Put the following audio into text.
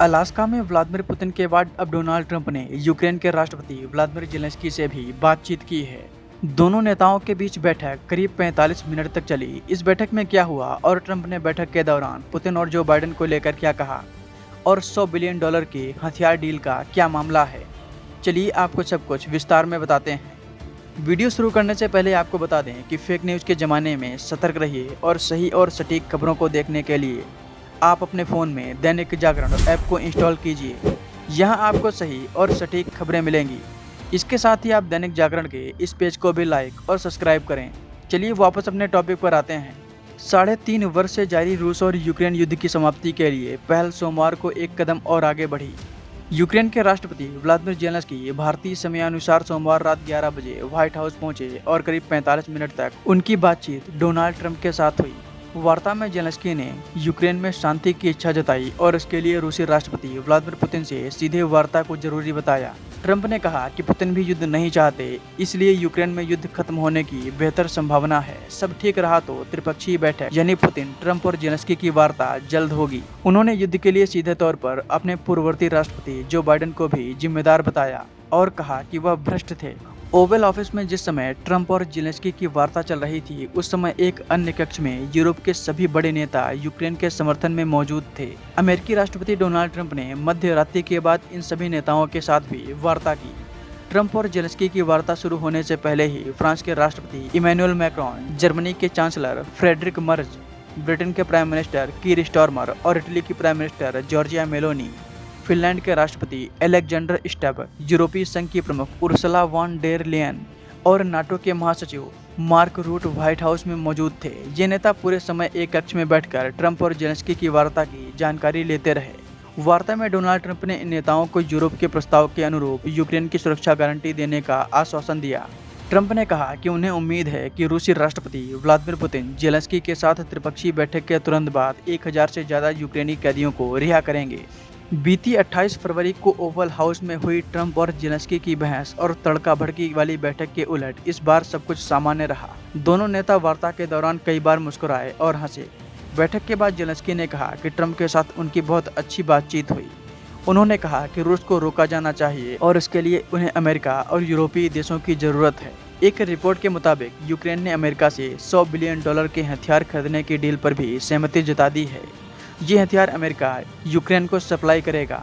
Alaska में Vladimir Putin के बाद अब डोनाल्ड ट्रंप ने यूक्रेन के राष्ट्रपति व्लादिमीर जेलेंस्की से भी बातचीत की है। दोनों नेताओं के बीच बैठक करीब 45 मिनट तक चली। इस बैठक में क्या हुआ और ट्रंप ने बैठक के दौरान पुतिन और जो बाइडेन को लेकर क्या कहा और $100 बिलियन की हथियार डील का क्या मामला है, चलिए आपको सब कुछ विस्तार में बताते हैं। वीडियो शुरू करने से पहले आपको बता दें कि फेक न्यूज़ के ज़माने में सतर्क रहिए और सही और सटीक खबरों को देखने के लिए आप अपने फ़ोन में दैनिक जागरण ऐप को इंस्टॉल कीजिए। यहाँ आपको सही और सटीक खबरें मिलेंगी। इसके साथ ही आप दैनिक जागरण के इस पेज को भी लाइक और सब्सक्राइब करें। चलिए वापस अपने टॉपिक पर आते हैं। 3.5 वर्ष से जारी रूस और यूक्रेन युद्ध की समाप्ति के लिए पहल सोमवार को एक कदम और आगे बढ़ी। यूक्रेन के राष्ट्रपति व्लादिमीर जेलेंस्की भारतीय समयानुसार सोमवार रात 11 बजे व्हाइट हाउस पहुंचे और करीब 45 मिनट तक उनकी बातचीत डोनाल्ड ट्रंप के साथ हुई। वार्ता में जेलेंस्की ने यूक्रेन में शांति की इच्छा जताई और इसके लिए रूसी राष्ट्रपति व्लादिमीर पुतिन से सीधे वार्ता को जरूरी बताया। ट्रंप ने कहा कि पुतिन भी युद्ध नहीं चाहते, इसलिए यूक्रेन में युद्ध खत्म होने की बेहतर संभावना है। सब ठीक रहा तो त्रिपक्षीय बैठक यानी पुतिन, ट्रंप और जेलेंस्की की वार्ता जल्द होगी। उन्होंने युद्ध के लिए सीधे तौर पर अपने पूर्ववर्ती राष्ट्रपति जो बाइडेन को भी जिम्मेदार बताया और कहा कि वह भ्रष्ट थे। ओवल ऑफिस में जिस समय ट्रंप और जेलेंस्की की वार्ता चल रही थी, उस समय एक अन्य कक्ष में यूरोप के सभी बड़े नेता यूक्रेन के समर्थन में मौजूद थे। अमेरिकी राष्ट्रपति डोनाल्ड ट्रंप ने मध्य रात्रि के बाद इन सभी नेताओं के साथ भी वार्ता की। ट्रंप और जेलेंस्की की वार्ता शुरू होने से पहले ही फ्रांस के राष्ट्रपति इमैनुअल मैक्रोन, जर्मनी के चांसलर फ्रेडरिक मर्ज, ब्रिटेन के प्राइम मिनिस्टर कीर स्टारमर और इटली की prime minister Giorgia Meloni, Finland के राष्ट्रपति एलेक्जेंडर स्टैब, यूरोपीय संघ की प्रमुख उर्सुला वॉन डेर लेयन और नाटो के महासचिव मार्क रूट व्हाइट हाउस में मौजूद थे। ये नेता पूरे समय एक कक्ष में बैठकर ट्रंप और जेलेंस्की की वार्ता की जानकारी लेते रहे। वार्ता में डोनाल्ड ट्रंप ने इन नेताओं को यूरोप के प्रस्ताव के अनुरूप यूक्रेन की सुरक्षा गारंटी देने का आश्वासन दिया। ट्रंप ने कहा कि उन्हें उम्मीद है कि रूसी राष्ट्रपति व्लादिमीर पुतिन जेलेंस्की के साथ त्रिपक्षीय बैठक के तुरंत बाद 1000 से ज़्यादा यूक्रेनी कैदियों को रिहा करेंगे। बीती 28 फरवरी को ओवल हाउस में हुई ट्रंप और जेलेंस्की की बहस और तड़का भड़की वाली बैठक के उलट इस बार सब कुछ सामान्य रहा। दोनों नेता वार्ता के दौरान कई बार मुस्कुराए और हंसे। बैठक के बाद जेलेंस्की ने कहा कि ट्रंप के साथ उनकी बहुत अच्छी बातचीत हुई। उन्होंने कहा कि रूस को रोका जाना चाहिए और इसके लिए उन्हें अमेरिका और यूरोपीय देशों की जरूरत है। एक रिपोर्ट के मुताबिक यूक्रेन ने अमेरिका से $100 बिलियन के हथियार खरीदने की डील पर भी सहमति जता दी है। ये हथियार अमेरिका यूक्रेन को सप्लाई करेगा।